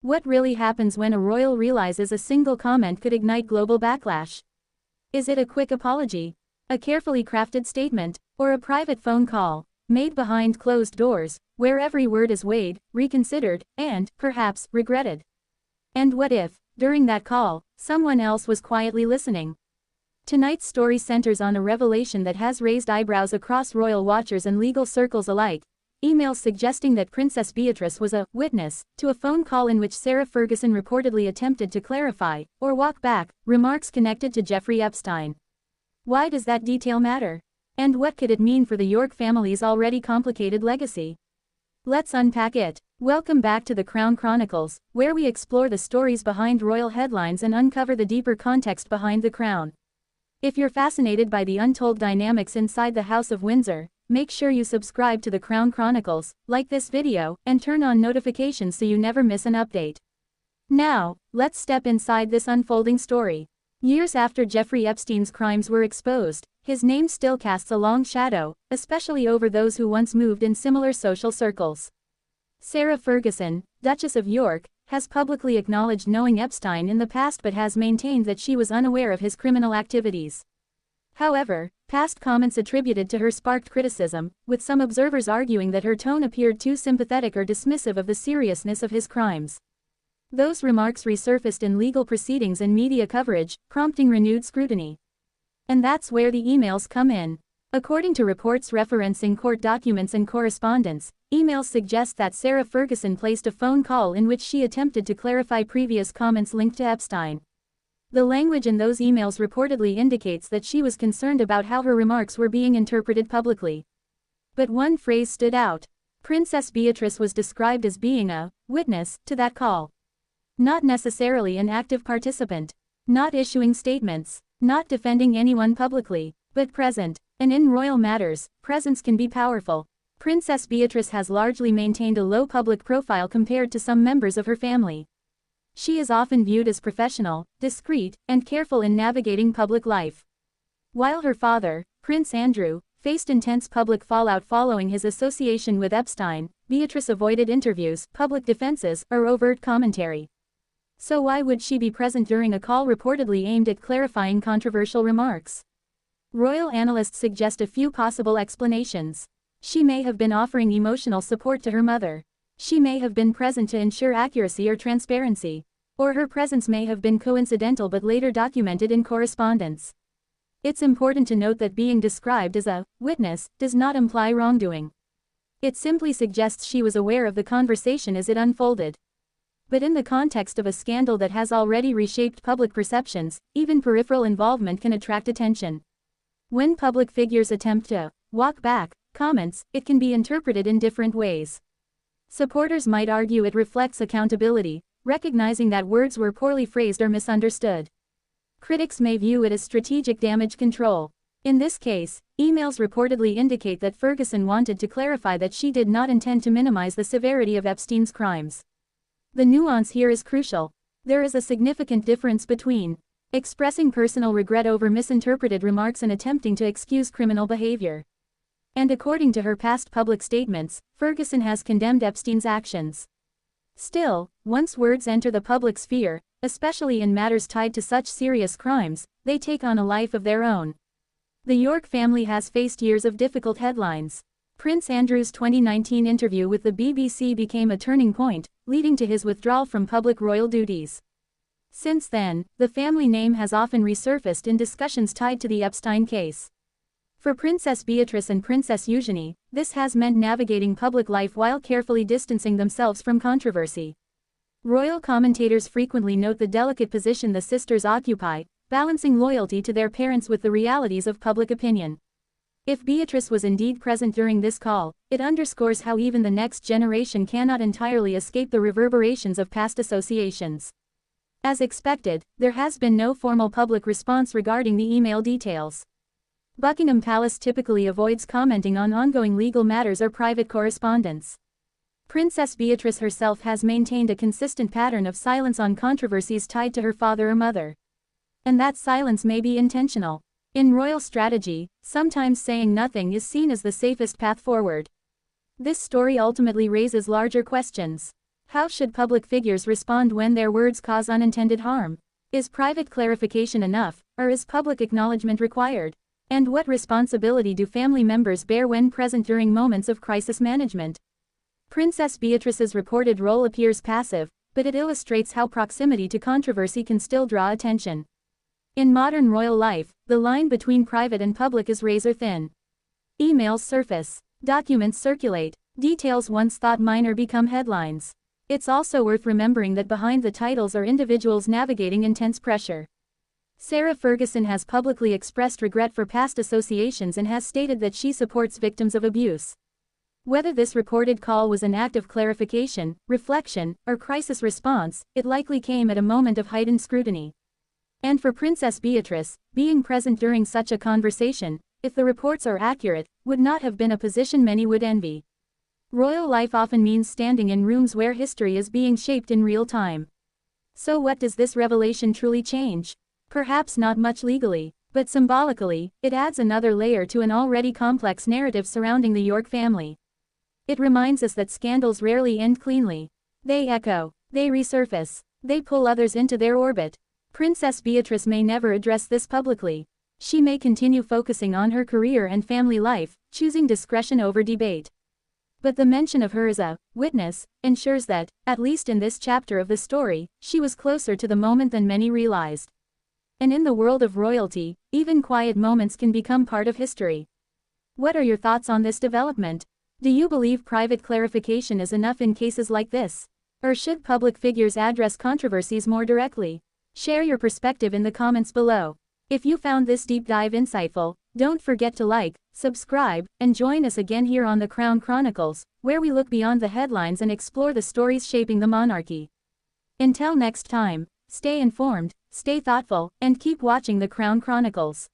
What really happens when a royal realizes a single comment could ignite global backlash? Is it a quick apology, a carefully crafted statement, or a private phone call, made behind closed doors, where every word is weighed, reconsidered, and, perhaps, regretted? And what if, during that call, someone else was quietly listening? Tonight's story centers on a revelation that has raised eyebrows across royal watchers and legal circles alike. Emails suggesting that Princess Beatrice was a witness to a phone call in which Sarah Ferguson reportedly attempted to clarify, or walk back, remarks connected to Jeffrey Epstein. Why does that detail matter? And what could it mean for the York family's already complicated legacy? Let's unpack it. Welcome back to the Crown Chronicles, where we explore the stories behind royal headlines and uncover the deeper context behind the crown. If you're fascinated by the untold dynamics inside the House of Windsor, make sure you subscribe to the Crown Chronicles, like this video, and turn on notifications so you never miss an update. Now, let's step inside this unfolding story. Years after Jeffrey Epstein's crimes were exposed, his name still casts a long shadow, especially over those who once moved in similar social circles. Sarah Ferguson, Duchess of York, has publicly acknowledged knowing Epstein in the past but has maintained that she was unaware of his criminal activities. However, past comments attributed to her sparked criticism, with some observers arguing that her tone appeared too sympathetic or dismissive of the seriousness of his crimes. Those remarks resurfaced in legal proceedings and media coverage, prompting renewed scrutiny. And that's where the emails come in. According to reports referencing court documents and correspondence, emails suggest that Sarah Ferguson placed a phone call in which she attempted to clarify previous comments linked to Epstein. The language in those emails reportedly indicates that she was concerned about how her remarks were being interpreted publicly. But one phrase stood out. Princess Beatrice was described as being a witness to that call. Not necessarily an active participant. Not issuing statements. Not defending anyone publicly, but present. And in royal matters, presence can be powerful. Princess Beatrice has largely maintained a low public profile compared to some members of her family. She is often viewed as professional, discreet, and careful in navigating public life. While her father, Prince Andrew, faced intense public fallout following his association with Epstein, Beatrice avoided interviews, public defenses, or overt commentary. So why would she be present during a call reportedly aimed at clarifying controversial remarks? Royal analysts suggest a few possible explanations. She may have been offering emotional support to her mother. She may have been present to ensure accuracy or transparency. Or her presence may have been coincidental but later documented in correspondence. It's important to note that being described as a witness does not imply wrongdoing. It simply suggests she was aware of the conversation as it unfolded. But in the context of a scandal that has already reshaped public perceptions, even peripheral involvement can attract attention. When public figures attempt to walk back comments, it can be interpreted in different ways. Supporters might argue it reflects accountability, recognizing that words were poorly phrased or misunderstood. Critics may view it as strategic damage control. In this case, emails reportedly indicate that Ferguson wanted to clarify that she did not intend to minimize the severity of Epstein's crimes. The nuance here is crucial. There is a significant difference between expressing personal regret over misinterpreted remarks and attempting to excuse criminal behavior. And according to her past public statements, Ferguson has condemned Epstein's actions. Still, once words enter the public sphere, especially in matters tied to such serious crimes, they take on a life of their own. The York family has faced years of difficult headlines. Prince Andrew's 2019 interview with the BBC became a turning point, leading to his withdrawal from public royal duties. Since then, the family name has often resurfaced in discussions tied to the Epstein case. For Princess Beatrice and Princess Eugenie, this has meant navigating public life while carefully distancing themselves from controversy. Royal commentators frequently note the delicate position the sisters occupy, balancing loyalty to their parents with the realities of public opinion. If Beatrice was indeed present during this call, it underscores how even the next generation cannot entirely escape the reverberations of past associations. As expected, there has been no formal public response regarding the email details. Buckingham Palace typically avoids commenting on ongoing legal matters or private correspondence. Princess Beatrice herself has maintained a consistent pattern of silence on controversies tied to her father or mother. And that silence may be intentional. In royal strategy, sometimes saying nothing is seen as the safest path forward. This story ultimately raises larger questions. How should public figures respond when their words cause unintended harm? Is private clarification enough, or is public acknowledgement required? And what responsibility do family members bear when present during moments of crisis management? Princess Beatrice's reported role appears passive, but it illustrates how proximity to controversy can still draw attention. In modern royal life, the line between private and public is razor thin. Emails surface. Documents circulate. Details once thought minor become headlines. It's also worth remembering that behind the titles are individuals navigating intense pressure. Sarah Ferguson has publicly expressed regret for past associations and has stated that she supports victims of abuse. Whether this reported call was an act of clarification, reflection, or crisis response, it likely came at a moment of heightened scrutiny. And for Princess Beatrice, being present during such a conversation, if the reports are accurate, would not have been a position many would envy. Royal life often means standing in rooms where history is being shaped in real time. So what does this revelation truly change? Perhaps not much legally, but symbolically, it adds another layer to an already complex narrative surrounding the York family. It reminds us that scandals rarely end cleanly. They echo, they resurface, they pull others into their orbit. Princess Beatrice may never address this publicly. She may continue focusing on her career and family life, choosing discretion over debate. But the mention of her as a witness ensures that, at least in this chapter of the story, she was closer to the moment than many realized. And in the world of royalty, even quiet moments can become part of history. What are your thoughts on this development? Do you believe private clarification is enough in cases like this? Or should public figures address controversies more directly? Share your perspective in the comments below. If you found this deep dive insightful, don't forget to like, subscribe, and join us again here on the Crown Chronicles, where we look beyond the headlines and explore the stories shaping the monarchy. Until next time, stay informed, stay thoughtful, and keep watching the Crown Chronicles.